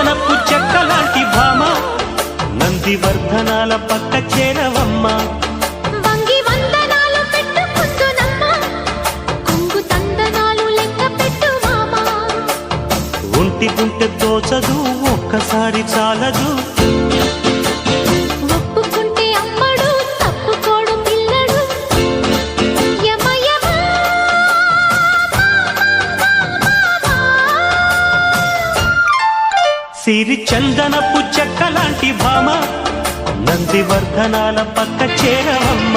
చందనపు చెక్కలాంటి భామ నందివర్ధనాల పక్క చేరవమ్మ వంగి వందనాలు పెట్టుకుందునమ్మ కొంగు తందనాలు లెక్క పెట్టు మామ ఒంటి గుంటె తోచదు ఒక్కసారి చాలదు ఒప్పుకుంటే అమ్మడు తప్పుకోడు పిల్లడు యమ యమ సిరి చందనపు చెక్కలాంటి భామ నందివర్ధనాల పక్క చేరవమ్మ